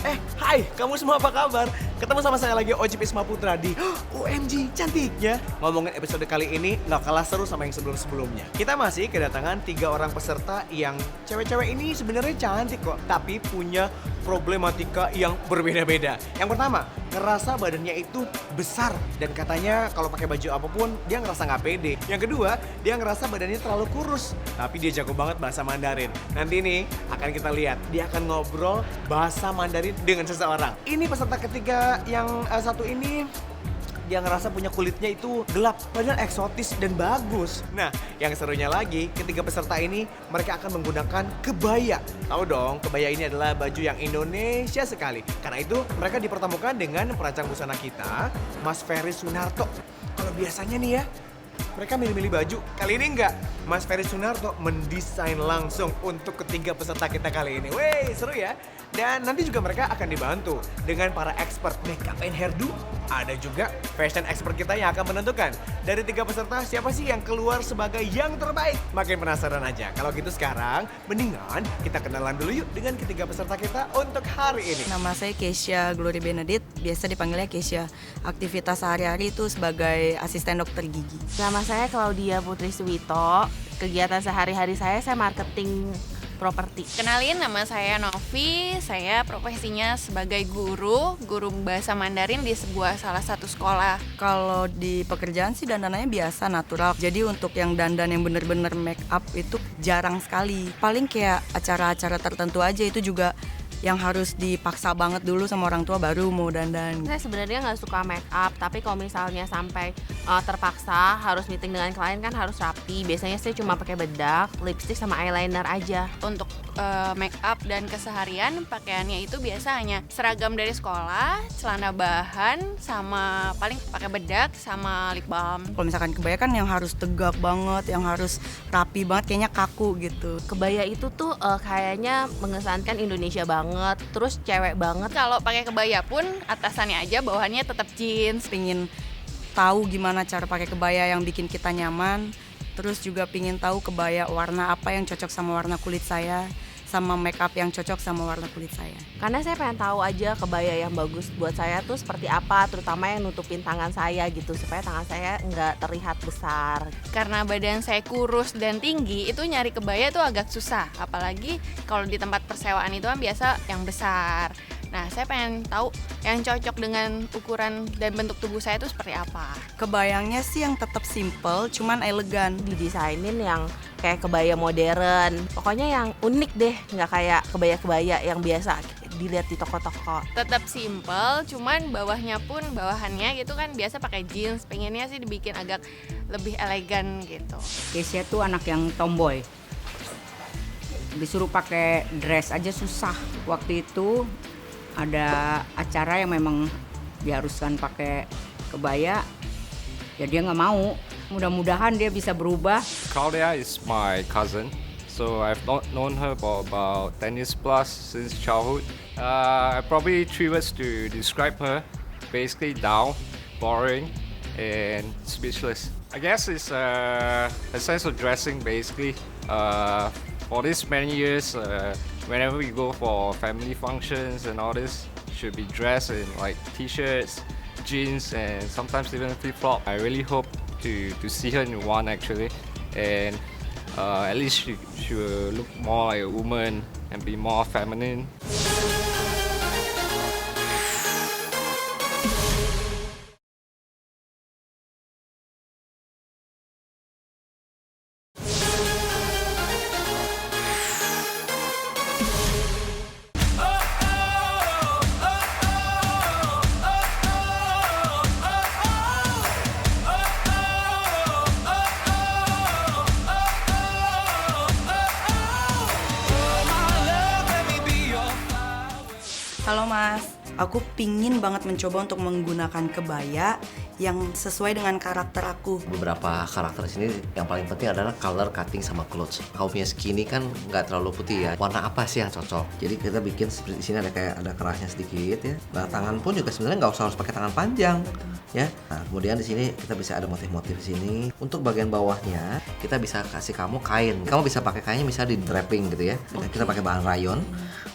Hai, kamu semua apa kabar? Ketemu sama saya lagi Oji Pisma Putra di OMG cantiknya. Ngomongin episode kali ini nggak kalah seru sama yang sebelum-sebelumnya. Kita masih kedatangan 3 orang peserta yang cewek-cewek ini sebenarnya cantik kok, tapi punya problematika yang berbeda-beda. Yang pertama, ngerasa badannya itu besar dan katanya kalau pakai baju apapun dia ngerasa nggak pede. Yang kedua, dia ngerasa badannya terlalu kurus, tapi dia jago banget bahasa Mandarin. Nanti nih akan kita lihat dia akan ngobrol bahasa Mandarin dengan seseorang. Ini peserta ketiga yang satu ini dia ngerasa punya kulitnya itu gelap, padahal eksotis dan bagus. Nah, yang serunya lagi, ketiga peserta ini mereka akan menggunakan kebaya. Tahu dong, kebaya ini adalah baju yang Indonesia sekali. Karena itu, mereka dipertemukan dengan perancang busana kita, Mas Ferry Sunarto. Kalau biasanya nih ya, mereka milih-milih baju. Kali ini enggak. Mas Ferry Sunarto mendesain langsung untuk ketiga peserta kita kali ini. Wey, seru ya. Dan nanti juga mereka akan dibantu dengan para expert makeup and hairdo. Ada juga fashion expert kita yang akan menentukan dari 3 peserta siapa sih yang keluar sebagai yang terbaik. Makin penasaran aja. Kalau gitu sekarang mendingan kita kenalan dulu yuk dengan ketiga peserta kita untuk hari ini. Nama saya Keisha Glory Benedict, biasa dipanggilnya Keisha. Aktivitas sehari-hari itu sebagai asisten dokter gigi. Nama saya Claudia Putri Suwito. Kegiatan sehari-hari saya marketing properti. Kenalin, nama saya Novi. Saya profesinya sebagai guru bahasa Mandarin di salah satu sekolah. Kalau di pekerjaan sih dandanannya biasa, natural. Jadi untuk yang dandan yang bener-bener make up itu jarang sekali. Paling kayak acara-acara tertentu aja, itu juga yang harus dipaksa banget dulu sama orang tua baru mau dandan. Saya sebenarnya nggak suka make up, tapi kalau misalnya sampai terpaksa harus meeting dengan klien kan harus rapi. Biasanya saya cuma pakai bedak, lipstick sama eyeliner aja. Untuk make up dan keseharian pakaiannya itu biasa hanya seragam dari sekolah, celana bahan, sama paling pakai bedak sama lip balm. Kalau misalkan kebaya kan yang harus tegak banget, yang harus rapi banget, kayaknya kaku gitu. Kebaya itu tuh kayaknya mengesankan Indonesia banget, terus cewek banget. Kalau pakai kebaya pun atasannya aja, bawahannya tetap jeans. Pingin tahu gimana cara pakai kebaya yang bikin kita nyaman. Terus juga pingin tahu kebaya warna apa yang cocok sama warna kulit saya, sama make up yang cocok sama warna kulit saya. Karena saya pengen tahu aja kebaya yang bagus buat saya tuh seperti apa, terutama yang nutupin tangan saya gitu, supaya tangan saya nggak terlihat besar. Karena badan saya kurus dan tinggi, itu nyari kebaya tuh agak susah. Apalagi kalau di tempat persewaan itu kan biasa yang besar. Nah, saya pengen tahu yang cocok dengan ukuran dan bentuk tubuh saya itu seperti apa. Kebayangnya sih yang tetap simple, cuman elegan. Didesainin yang kayak kebaya modern. Pokoknya yang unik deh, nggak kayak kebaya-kebaya yang biasa dilihat di toko-toko. Tetap simple, cuman bawahannya gitu kan biasa pakai jeans. Pengennya sih dibikin agak lebih elegan gitu. Keisha tuh anak yang tomboy. Disuruh pakai dress aja susah. Waktu itu ada acara yang memang diharuskan pakai kebaya, ya dia nggak mau. Mudah-mudahan dia bisa berubah. Claudia is my cousin, so I've known her for about 10 years plus since childhood. Probably 3 words to describe her: basically down, boring, and speechless. I guess it's a sense of dressing basically. For this many years, whenever we go for family functions and all this, should be dressed in like t-shirts, jeans, and sometimes even flip-flop. I really hope to see her in one actually, and at least she will look more like a woman and be more feminine. Halo Mas, aku pingin banget mencoba untuk menggunakan kebaya yang sesuai dengan karakter aku. Beberapa karakter di sini yang paling penting adalah color cutting sama clothes. Kau punya skinny kan nggak terlalu putih ya. Warna apa sih yang cocok? Jadi kita bikin seperti di sini ada kayak ada kerahnya sedikit ya. Nah tangan pun juga sebenarnya nggak usah harus pakai tangan panjang ya. Nah kemudian di sini kita bisa ada motif-motif di sini. Untuk bagian bawahnya kita bisa kasih kamu kain. Kamu bisa pakai kainnya misalnya di draping gitu ya. Kita pakai bahan rayon.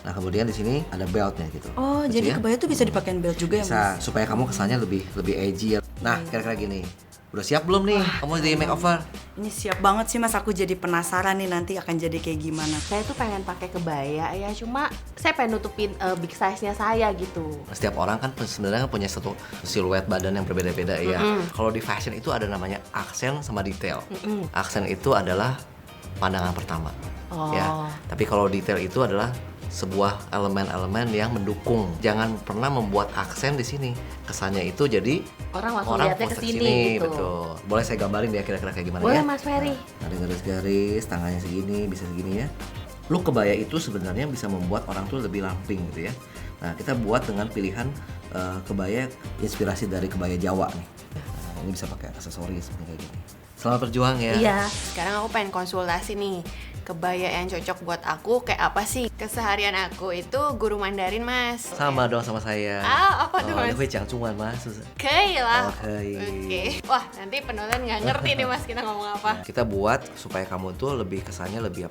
Nah kemudian di sini ada beltnya gitu. Oh, Lucu jadi ya? kebaya tuh bisa dipakein belt juga ya, Bisa, Mas? supaya kamu kesannya lebih edgy ya. Nah kira-kira gini, udah siap belum nih kamu di makeover? Ini siap banget sih, Mas. Aku jadi penasaran nih nanti akan jadi kayak gimana. Saya tuh pengen pakai kebaya ya, cuma saya pengen nutupin big size-nya saya gitu. Setiap orang kan sebenarnya kan punya satu siluet badan yang berbeda-beda ya. Kalau di fashion itu ada namanya aksen sama detail. Aksen itu adalah pandangan pertama. Ya. Tapi kalau detail itu adalah sebuah elemen-elemen yang mendukung. Jangan pernah membuat aksen di sini. Kesannya itu jadi Orang langsung lihatnya ke sini gitu. Betul. Boleh saya gambarin ya kira-kira kayak gimana Boleh ya? Mas Ferry. Nah, ada garis-garis, tangannya segini, bisa segini ya. Look kebaya itu sebenarnya bisa membuat orang tuh lebih ramping gitu ya. Nah, kita buat dengan pilihan kebaya inspirasi dari kebaya Jawa nih. Nah, ini bisa pakai aksesoris seperti kayak gini. Selamat berjuang ya. Iya. Sekarang aku pengen konsultasi nih, kebaya yang cocok buat aku kayak apa sih? Keseharian aku itu guru Mandarin, Mas. Sama dong sama saya. Apa tuh, Mas? Hui Cuan Mas. Oke lah. Oke. Oke. Wah, nanti penonton nggak ngerti nih Mas kita ngomong apa. Kita buat supaya kamu tuh lebih kesannya lebih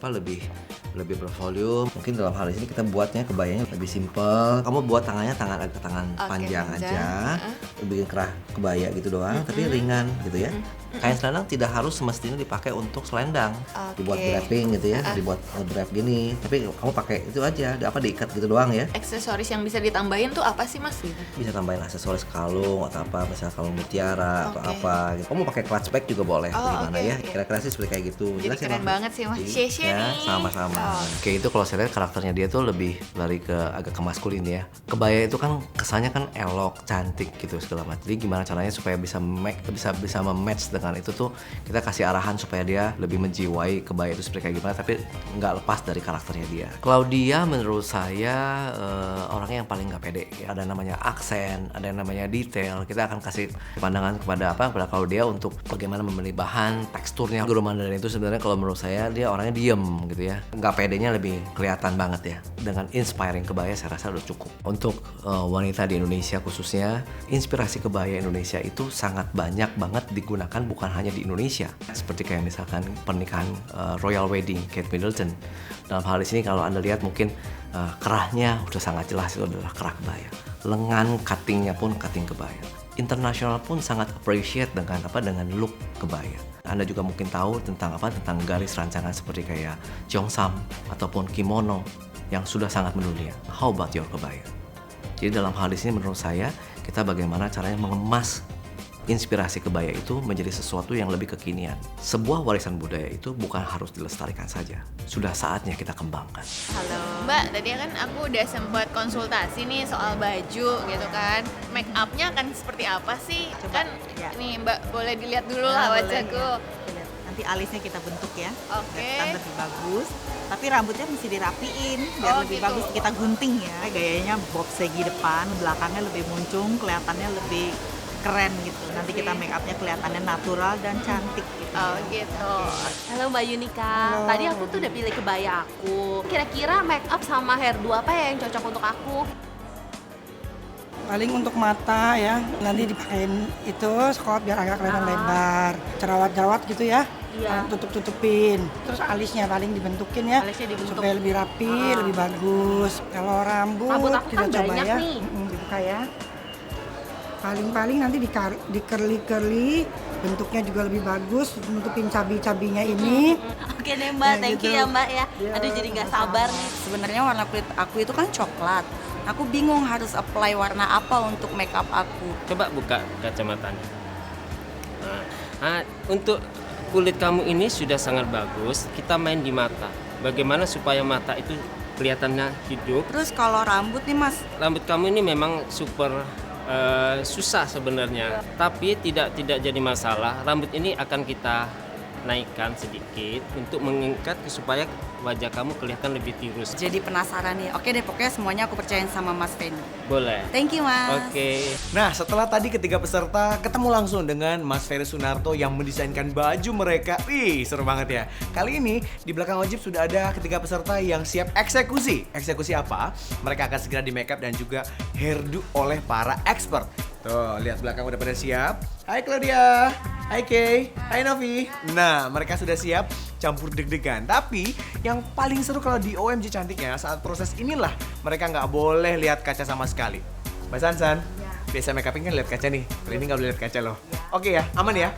bervolume. Mungkin dalam hal ini kita buatnya kebayanya lebih simple. Kamu buat tangannya agak tangan Oke, panjang panjang. aja. Bikin kerah kebaya gitu doang, tapi ringan gitu ya. Kain selendang tidak harus semestinya dipakai untuk selendang. Dibuat wrapping gitu ya, dibuat wrap gini. Tapi kamu pakai itu aja, diikat gitu doang ya. Aksesoris yang bisa ditambahin tuh apa sih, Mas? Bisa tambahin aksesoris kalung atau apa, misalnya kalung mutiara atau Oke. apa gitu. Kamu pakai clutch bag juga boleh, Oh, gimana oke, ya? oke. Kira-kira sih seperti kayak gitu. Jadi Jelas ya, keren Bang? banget sih, Mas. Sheshe Ya, nih. sama-sama. Oh. Kayak itu kalau saya lihat karakternya dia tuh lebih lari ke agak ke maskulin ya. Kebaya itu kan kesannya kan elok, cantik gitu segala macam. Jadi gimana caranya supaya bisa bisa mematch dengan itu tuh kita kasih arahan supaya dia lebih menjiwai kebaya itu seperti kayak gimana, tapi nggak lepas dari karakternya dia. Claudia menurut saya orangnya yang paling nggak pede. Ada namanya aksen, ada yang namanya detail. Kita akan kasih pandangan kepada Claudia untuk bagaimana memilih bahan, teksturnya. Guru Mandarin itu sebenarnya kalau menurut saya dia orangnya diem gitu ya. Nggak pedenya lebih kelihatan banget ya. Dengan inspiring kebaya saya rasa udah cukup. Untuk wanita di Indonesia khususnya, inspirasi kebaya Indonesia itu sangat banyak banget digunakan bukan hanya di Indonesia. Seperti kayak misalkan pernikahan Royal Wedding Kate Middleton. Dalam hal di sini kalau Anda lihat mungkin kerahnya udah sangat jelas itu adalah kerah kebaya. Lengan cuttingnya pun cutting kebaya. Internasional pun sangat appreciate dengan look kebaya. Anda juga mungkin tahu tentang garis rancangan seperti kayak cheongsam ataupun kimono yang sudah sangat mendunia. How about your kebaya? Jadi dalam hal di sini menurut saya kita bagaimana caranya mengemas inspirasi kebaya itu menjadi sesuatu yang lebih kekinian. Sebuah warisan budaya itu bukan harus dilestarikan saja. Sudah saatnya kita kembangkan. Halo. Mbak, tadi kan aku udah sempat konsultasi nih soal baju gitu kan. Make up-nya akan seperti apa sih? Coba, Kan ya. nih Mbak boleh dilihat dulu Nah, lah boleh, wajahku. ya. Nanti alisnya kita bentuk ya. Oke. Kelihatan lebih bagus. Tapi rambutnya mesti dirapiin biar Oh, lebih gitu. bagus. Kita gunting ya. Gayanya bob segi depan, belakangnya lebih muncung, kelihatannya lebih keren gitu. Nanti kita make upnya kelihatannya natural dan cantik gitu. Oh gitu. Halo Mbak Yunika. Tadi aku tuh udah pilih kebaya aku. Kira-kira make up sama hairdo apa ya yang cocok untuk aku? Paling untuk mata ya, nanti dipakein itu skot biar agak kelihatan lebar. Jerawat-jerawat gitu ya, Iya. tutup-tutupin. Terus alisnya paling dibentukin ya, Alisnya dibentuk. supaya lebih rapi, lebih bagus. Kalau rambut, Rambut aku kita kan coba banyak ya, nih. dibuka ya. Paling-paling nanti di curly, bentuknya juga lebih bagus, nutupin cabi-cabinya ini. Oke deh Mbak, Ya, thank you gitu. ya Mbak ya. Ya, Aduh jadi nggak sama-sama. sabar nih. Sebenarnya warna kulit aku itu kan coklat. Aku bingung harus apply warna apa untuk make up aku. Coba buka kacamatanya. Untuk kulit kamu ini sudah sangat bagus. Kita main di mata. Bagaimana supaya mata itu kelihatannya hidup. Terus kalau rambut nih Mas, Rambut kamu ini memang super susah sebenarnya, tapi tidak jadi masalah. Rambut ini akan kita naikkan sedikit untuk mengikat supaya wajah kamu kelihatan lebih tirus. jadi penasaran nih. Oke deh, pokoknya semuanya aku percayain sama Mas Feni. Boleh. Thank you Mas. Oke. Nah, setelah tadi ketiga peserta ketemu langsung dengan Mas Ferry Sunarto yang mendesainkan baju mereka. Wih, seru banget ya. Kali ini di belakang Ojib sudah ada ketiga peserta yang siap eksekusi. Eksekusi apa? Mereka akan segera di makeup dan juga hairdo oleh para expert. Tuh, lihat belakang udah pada siap. Hai Claudia. Hai Kay, hai Novi. Nah, mereka sudah siap campur deg-degan. Tapi yang paling seru kalau di OMG Cantiknya, saat proses inilah mereka nggak boleh lihat kaca sama sekali. Mbak Sansan, biasa make upin kan lihat kaca nih. Kali ini nggak boleh lihat kaca loh. Oke ya, aman ya?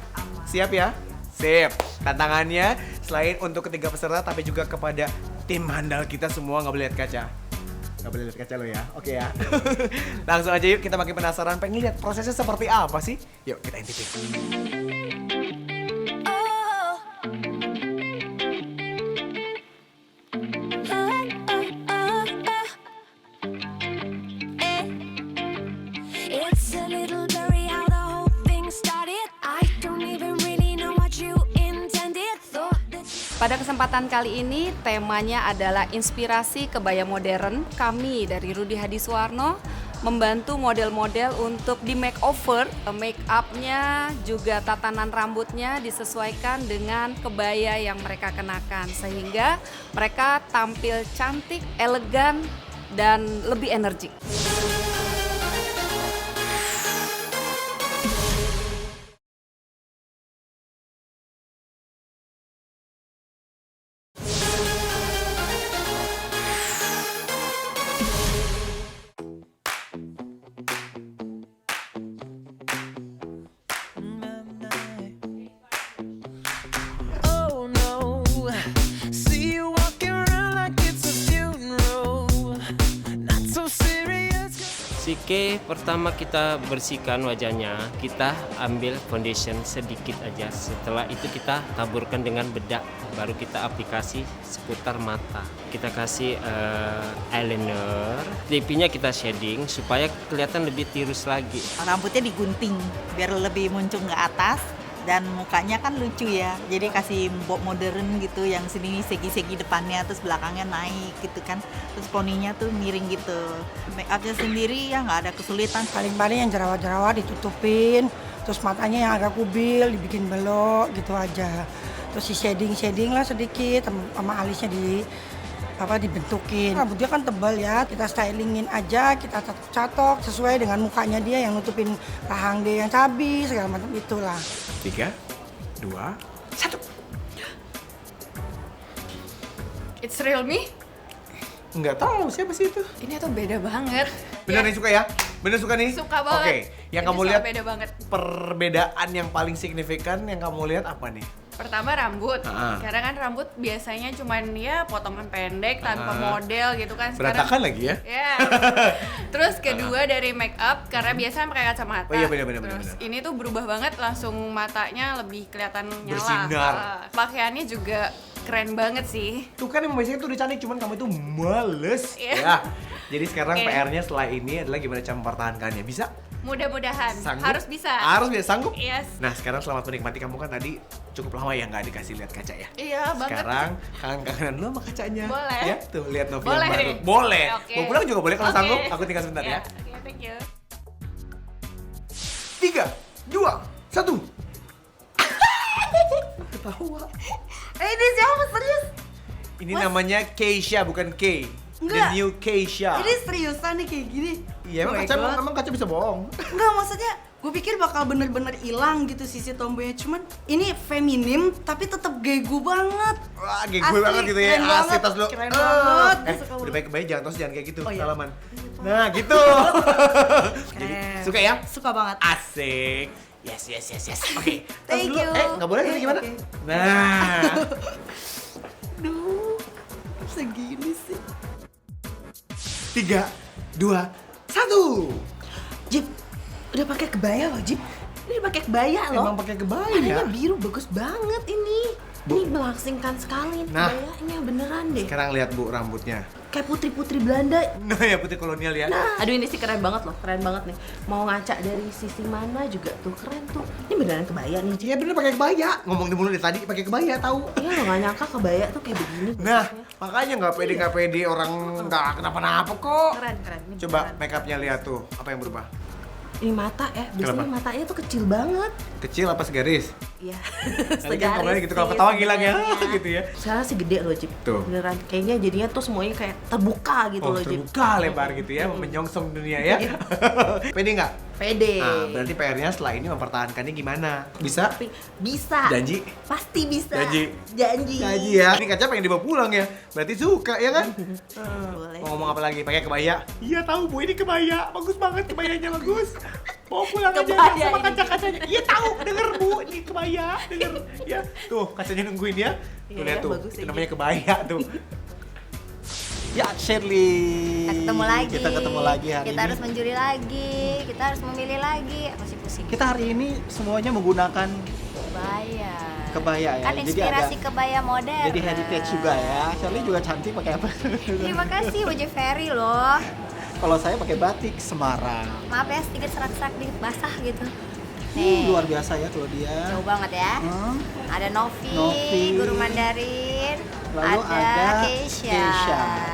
Siap ya? Sip. Tantangannya selain untuk ketiga peserta tapi juga kepada tim handal kita semua nggak boleh lihat kaca. Nggak boleh lihat kaca lo ya, oke ya. Langsung aja yuk, kita makin penasaran pengen lihat prosesnya seperti apa sih. Yuk kita intipin. It's a little blurry how the whole thing started. I don't even really know what you intended. Thought that Pada kesempatan kali ini temanya adalah inspirasi kebaya modern. Kami dari Rudy Hadisuwarno membantu model-model untuk di makeover. Make up-nya juga tatanan rambutnya disesuaikan dengan kebaya yang mereka kenakan sehingga mereka tampil cantik, elegan dan lebih energik. oh no, see you walking around like it's a funeral. Not so serious. Sike pertama kita bersihkan wajahnya, kita ambil foundation sedikit aja. Setelah itu kita taburkan dengan bedak, baru kita aplikasi seputar mata. Kita kasih eyeliner, lipinya kita shading supaya kelihatan lebih tirus lagi. Rambutnya digunting biar lebih muncung ke atas dan mukanya kan lucu ya. Jadi kasih bob modern gitu yang sini segi-segi depannya terus belakangnya naik gitu kan. Terus poninya tuh miring gitu. Make upnya sendiri ya nggak ada kesulitan. Paling-paling yang jerawat-jerawat ditutupin, terus matanya yang agak kubil dibikin belok gitu aja. Terus si shading lah sedikit sama alisnya dibentukin. Rambutnya kan tebal ya, kita stylingin aja, kita catok sesuai dengan mukanya dia yang nutupin rahang dia yang cabi segala macam itulah. 3, 2, 1. It's real me? Nggak tahu siapa sih itu. Ini tuh beda banget. Bener nih suka ya? Bener suka nih? Suka banget. Oke, yang Ini kamu soal lihat beda banget. perbedaan yang paling signifikan yang kamu lihat apa nih? Pertama rambut, Ah. karena kan rambut biasanya cuman ya potongan pendek tanpa Ah. model gitu kan. Berantakan lagi ya? Ya. Terus kedua dari make up karena biasa pakai kacamata. Oh iya, benar. Terus ini tuh berubah banget, langsung matanya lebih kelihatan nyala. Bersinar. Pakaiannya juga keren banget sih. Tuh kan yang biasanya tuh udah cantik, cuman kamu itu males. Iya. Ya. Jadi sekarang Oke. PR-nya setelah ini adalah gimana cara mempertahankannya. Bisa? Mudah-mudahan Sanggup? harus bisa. Harus bisa, sanggup? Yes. Nah sekarang selamat menikmati, kamu kan tadi cukup lama ya nggak dikasih lihat kaca ya? Iya banget. Sekarang kangen-kangenan lu sama kacanya. Boleh. Ya, tuh lihat Novi Boleh yang baru. deh. Boleh. Oke. Mau pulang juga boleh kalau Oke. sanggup. Aku tinggal sebentar ya. Oke, thank you. 3, 2, 1. Ketawa. Ini siapa serius? Ini namanya Keisha bukan K. The Enggak. new Keisha. Ini seriusan nih kayak gini. Iya, Oh emang my kaca, God. emang kaca bisa bohong. Enggak, maksudnya gue pikir bakal bener-bener hilang gitu sisi tomboynya. Cuman ini feminim tapi tetap gegu banget. Wah, kayak gue Asli, banget gitu ya. keren Asli banget, tas lu. keren banget. Gue suka Udah banget. baik kebaik jangan tos jangan kayak gitu. Oh, iya. Salaman. Nah, gitu. Jadi, Keren. suka ya? Suka banget. Asik. Yes. Oke. tos Thank dulu. you. Nggak boleh tadi gimana? Oke. Nah. Duh, segini sih. 3, 2, 1. Jip, udah pakai kebaya loh, Jip. Ini pakai kebaya loh. Emang pakai kebaya Warnanya ya? biru bagus banget ini. Ini melangsingkan sekali Nah. kayaknya beneran deh. Sekarang lihat Bu rambutnya. Kayak putri-putri Belanda. Nah, ya putih kolonial ya. Aduh ini sih keren banget loh, keren banget nih. Mau ngaca dari sisi mana juga tuh keren tuh. Ini beneran kebaya nih. Iya bener pakai kebaya. Ngomong dulu dari tadi pakai kebaya tahu. Iya lo nggak nyangka kebaya tuh kayak begini. Nah, makanya nggak pede orang nggak kenapa-napa kok. Keren. Ini Coba beneran. make upnya lihat tuh, apa yang berubah? Ini mata ya, biasanya Kenapa? matanya tuh kecil banget. Kecil apa segaris? Iya. Tadi kan ngomongnya gitu, kalau ketawa ngilang ya gitu ya. Sekarang sih gede loh, Jip. Tuh. Beneran, kayaknya jadinya tuh semuanya kayak terbuka gitu Oh, loh, Jip. terbuka lebar gitu ya, menyongsong dunia ya. Pede nggak? Pede. Nah, berarti PR-nya setelah ini mempertahankannya gimana? Bisa? Tapi bisa. Janji? Pasti bisa. Janji? Janji. Janji ya. Ini kaca pengen dibawa pulang ya. Berarti suka ya kan? Boleh. Mau ngomong apa lagi? Pakai kebaya? Iya tahu Bu, ini kebaya. Bagus banget kebayanya, bagus. Mau pulang aja Kebaya ya, sama ini. kaca-kacanya. Iya tahu, denger Bu, ini kebaya, denger. Ya, tuh kacanya nungguin ya. Tuh Iya, lihat tuh, bagus itu ini. namanya kebaya tuh. Ya, Shirley. Kita ketemu lagi. Kita ketemu lagi hari Kita ini. harus menjuri lagi. Kita harus memilih lagi. Aku sih pusing. Kita hari ini semuanya menggunakan Kebaya. kebaya ya. Kan Jadi inspirasi ada kebaya modern. jadi heritage juga ya. Shirley juga cantik pakai apa? Terima kasih Uji Ferry loh. Kalau saya pakai batik Semarang. Maaf ya sedikit serak-serak dikit basah gitu. Luar biasa ya kalau dia. Jauh banget ya. Ada Novi, Novi. guru Mandarin. Lalu ada Keisha.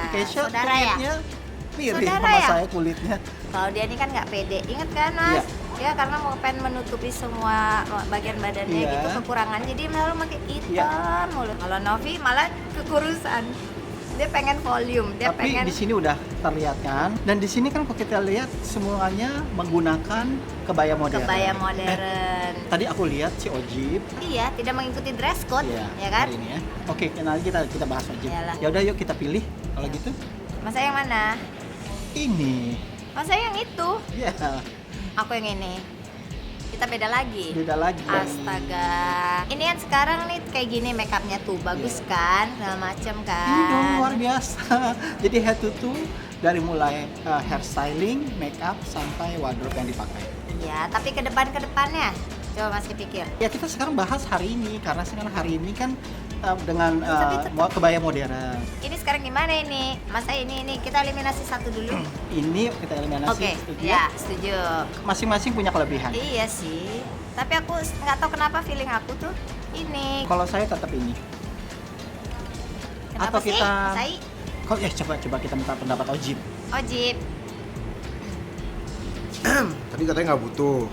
Keisha Saudara ya? kulitnya mirip Saudara sama ya? saya kulitnya. Kalau dia ini kan nggak pede, inget kan Mas? Iya. Ya karena mau pengen menutupi semua bagian badannya Iya. gitu kekurangan, jadi selalu pakai hitam Iya. mulu. Kalau Novi malah kekurusan, dia pengen volume, dia Tapi pengen. di sini udah terlihat kan. Dan di sini kan kalau kita lihat semuanya menggunakan kebaya modern. Kebaya modern. Tadi aku lihat si Ojib. Iya, tidak mengikuti dress code, Iya, ya kan? hari ini ya. Oke, nanti kita bahas Ojib. Iyalah. Ya udah yuk kita pilih kalau gitu. Masa yang mana? Ini. Masa yang itu? Ya, Aku yang ini. Kita beda lagi. beda lagi. Astaga. Ini kan sekarang nih kayak gini make upnya tuh bagus kan, segala macem kan. Ini dong luar biasa. Jadi head to toe dari mulai hairstyling, make up sampai wardrobe yang dipakai. Iya, tapi ke depannya. Coba Mas pikir. Ya kita sekarang bahas hari ini karena sekarang hari ini kan dengan Tapi kebaya modern. Ini sekarang gimana ini? Masa ini kita eliminasi satu dulu. Ini kita eliminasi. Oke, setuju ya setuju. Masing-masing punya kelebihan. Iya sih. Tapi aku nggak tahu kenapa feeling aku tuh ini. Kalau saya tetap ini. Kenapa Atau sih, kita Mas Ai? Kok ya coba kita minta pendapat Ojib. Ojib. Tadi katanya nggak butuh.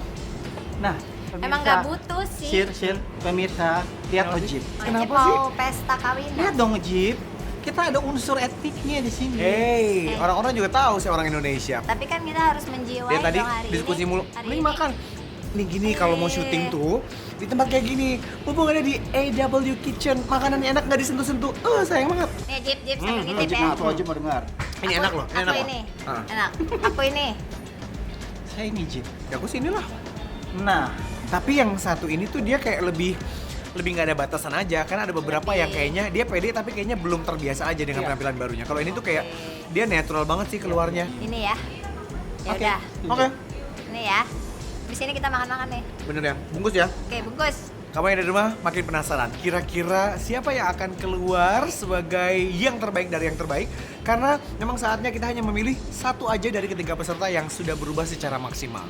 Nah, Emang nggak butuh sih. Shir, pemirsa, lihat Ojib. Ojib mau pesta kawinan. Lihat dong Ojib. Kita ada unsur etiknya di sini. Hey, orang-orang juga tahu saya orang Indonesia. Tapi kan kita harus menjiwai Dia tadi dong hari diskusi ini. mulu. Hari Ini ini. makan. Nih gini kalau mau syuting tuh di tempat kayak gini, mumpung ada di AW Kitchen, makanannya enak nggak disentuh-sentuh. Sayang banget. Nih Jip sambil ngintip Ojib, ya. nah, tuh Ojib mau dengar. Ini enak loh, ini Aku enak loh. ini. Ah. Enak. Aku ini. Saya ini Jib. Ya aku sini lah. Nah, tapi yang satu ini tuh dia kayak lebih nggak ada batasan aja, karena ada beberapa yang kayaknya dia pede tapi kayaknya belum terbiasa aja dengan penampilan barunya. Kalau ini tuh kayak dia natural banget sih keluarnya. Ini ya. Ya Oke. udah. Oke. Ini ya. Di sini kita makan-makan nih. Bener ya, bungkus ya. Oke, bungkus. Kamu yang ada di rumah makin penasaran, kira-kira siapa yang akan keluar sebagai yang terbaik dari yang terbaik? Karena memang saatnya kita hanya memilih satu aja dari ketiga peserta yang sudah berubah secara maksimal.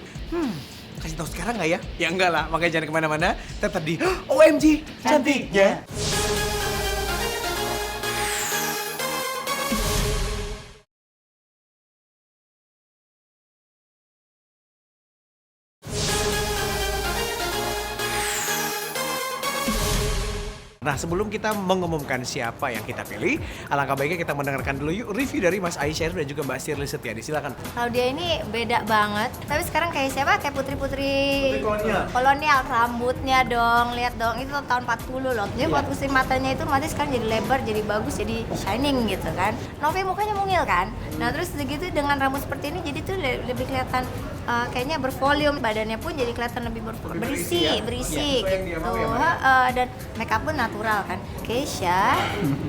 Kasih tahu sekarang nggak ya? Ya enggak lah, makanya jangan kemana-mana, tetap di OMG cantiknya. Nah, sebelum kita mengumumkan siapa yang kita pilih, alangkah baiknya kita mendengarkan dulu yuk review dari Mas Aisyah dan juga Mbak Shirley Setiadi. Silakan. Kalau dia ini beda banget. Tapi sekarang kayak siapa? Kayak putri-putri kolonial. kolonial. Rambutnya dong, lihat dong. Itu tahun 40 loh. Jadi Iya. fokusin matanya itu matanya sekarang jadi lebar, jadi bagus, jadi shining gitu kan. Novi mukanya mungil kan. Nah, terus segitu dengan rambut seperti ini jadi tuh lebih kelihatan kayaknya bervolume. Badannya pun jadi kelihatan lebih berisi ya? berisi Iya, gitu. sesuai yang dia mau ya, Dan make up pun natural kan. Keisha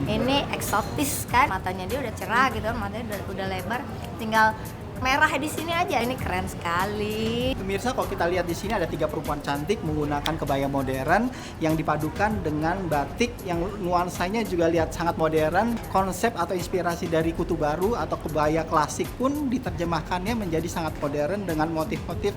ini eksotis kan. Matanya dia udah cerah gitu kan, matanya udah lebar. Tinggal merah di sini aja. Ini keren sekali. pemirsa kalau kita lihat di sini ada 3 perempuan cantik menggunakan kebaya modern yang dipadukan dengan batik yang nuansanya juga lihat sangat modern. Konsep atau inspirasi dari kutu baru atau kebaya klasik pun diterjemahkannya menjadi sangat modern dengan motif-motif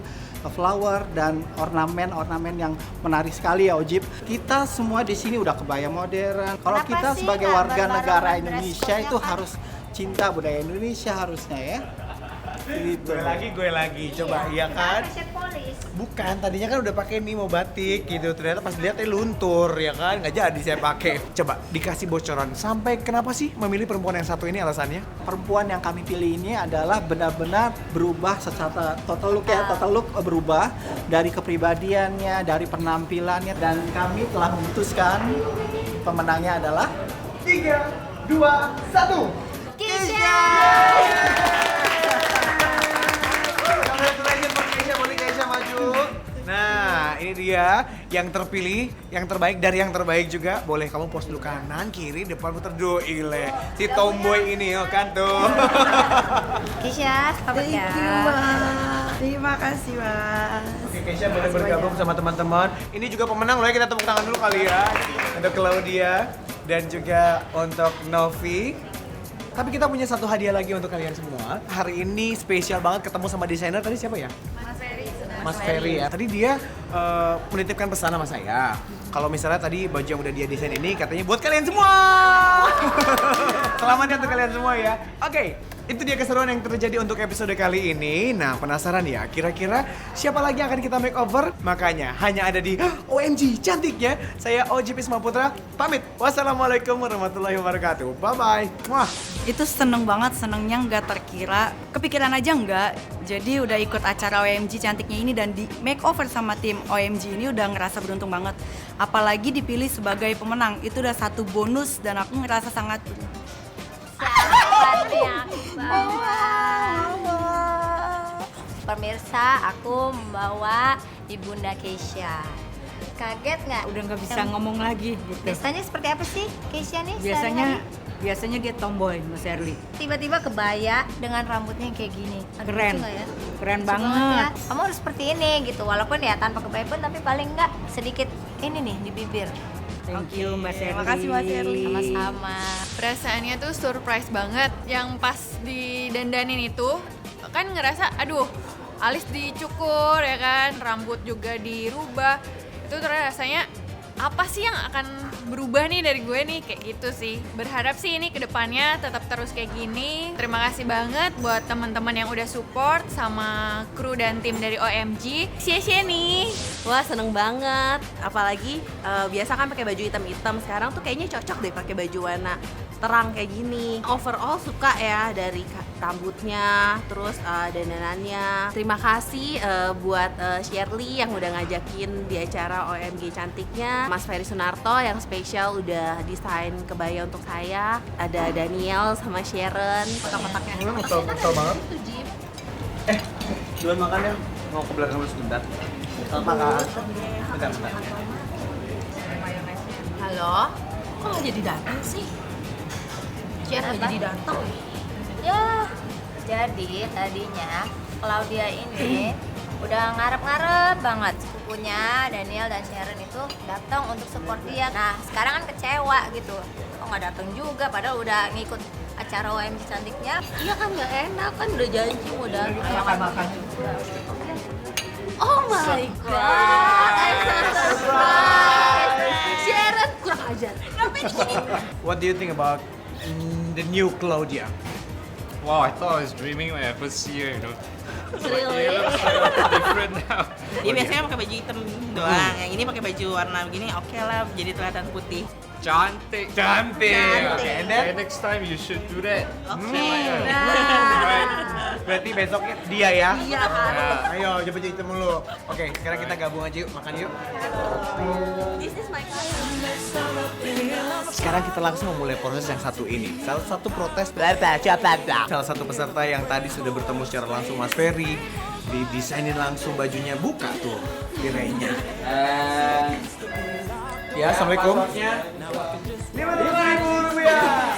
flower dan ornamen-ornamen yang menarik sekali ya Ojib. Kita semua di sini udah kebaya modern. Kalau Kenapa kita sih sebagai nggak warga bareng-bareng negara dress Indonesia code-nya, itu Kak? harus cinta budaya Indonesia harusnya ya. Gue lagi. Coba, iya kan? Chef polis. Bukan, tadinya kan udah pakai nih mau batik gitu. Ternyata pas lihat luntur ya kan, nggak jadi saya pakai. Coba dikasih bocoran sampai kenapa sih memilih perempuan yang satu ini alasannya? Perempuan yang kami pilih ini adalah benar-benar berubah secara total look berubah dari kepribadiannya, dari penampilannya, dan kami telah memutuskan pemenangnya adalah 3, 2, 1. Keisha. Congratulations buat Keisha, boleh Keisha maju. Nah, ini dia yang terpilih, yang terbaik dari yang terbaik juga. Boleh kamu pose dulu kanan, kiri, depan, putar ile. Si tomboy ini oh kan tuh. Keisha, selamat ya. Terima kasih, Mas. Oke, Keisha boleh bergabung sama teman-teman. Ini juga pemenang loh ya, kita tepuk tangan dulu kali ya. Untuk Claudia dan juga untuk Novi. Tapi kita punya satu hadiah lagi untuk kalian semua. Hari ini spesial banget ketemu sama desainer. Tadi siapa ya? Mas Ferry ya. Tadi dia menitipkan pesan sama saya. Kalau misalnya tadi baju yang udah dia desain ini katanya buat kalian semua. Selamat ya untuk kalian semua ya. Oke, itu dia keseruan yang terjadi untuk episode kali ini. Nah, penasaran ya kira-kira siapa lagi yang akan kita makeover? Makanya hanya ada di OMG cantiknya. Saya OJP Isma Putra pamit. Wassalamualaikum warahmatullahi wabarakatuh. Bye-bye. Wah. Itu seneng banget, senengnya nggak terkira. Kepikiran aja nggak. Jadi udah ikut acara OMG cantiknya ini dan di makeover sama tim OMG ini udah ngerasa beruntung banget. Apalagi dipilih sebagai pemenang, itu udah satu bonus dan aku ngerasa sangat Pemirsa, aku membawa Ibunda Keisha. Kaget nggak? Udah nggak bisa ngomong lagi gitu. Biasanya seperti apa sih Keisha nih? Biasanya dia tomboy, Mas Erli. Tiba-tiba kebaya dengan rambutnya yang kayak gini. Agak Keren. lucu nggak ya? Keren Lucu banget. ya. Kamu harus seperti ini gitu. Walaupun ya tanpa kebaya pun, tapi paling nggak sedikit ini nih di bibir. Thank you, Mas Erli. Makasih, Mas Erli. Sama-sama. Perasaannya tuh surprise banget. Yang pas didandanin itu kan ngerasa aduh, alis dicukur ya kan, rambut juga dirubah. Itu tuh rasanya apa sih yang akan berubah nih dari gue nih, kayak gitu sih. Berharap sih ini kedepannya tetap terus kayak gini. Terima kasih banget buat teman-teman yang udah support sama kru dan tim dari OMG. Sia-sia nih. Wah, seneng banget. Apalagi biasa kan pakai baju hitam-hitam, sekarang tuh kayaknya cocok deh pakai baju warna terang kayak gini. Overall suka ya dari rambutnya, terus dandanannya. Terima kasih buat Shirley yang udah ngajakin di acara OMG cantiknya. Mas Ferry Sunarto yang spesial udah desain kebaya untuk saya. Ada Daniel sama Sharon. Kotak-kotaknya. Betul banget. Duluan makan ya. Mau ke belakang dulu sebentar. Makan. Bentar. Halo? Kok nggak jadi datang sih? Nggak jadi datang. Ya, jadi tadinya Claudia ini udah ngarep-ngarep banget sepupunya Daniel dan Sharon itu datang untuk support dia. Nah, sekarang kan kecewa gitu. Kok nggak datang juga padahal udah ngikut acara OMG cantiknya. Iya kan nggak enak, kan udah janji mau datang. Makan. Oh my god, I'm so surprised. Sharon kurang ajar. What do you think about the new Claudia? Wow, I thought I was dreaming when I first see her, you know. It's like, Really? yeah, looks so different now. Dia biasanya pakai baju hitam doang, yang ini pakai baju warna begini oke lah, jadi kelihatan putih. Cantik. Okay, and then next time you should do that. Right. Berarti besoknya dia ya? Iya, harus. Ayo, coba hitam dulu. Oke, sekarang kita gabung aja yuk, makan yuk. This is my cousin. Sekarang kita langsung memulai proses yang satu ini. Salah satu salah satu peserta yang tadi sudah bertemu secara langsung Mas Ferry, didesainin langsung bajunya, buka tuh tirainya. Ya, assalamualaikum. 50.000 rupiah.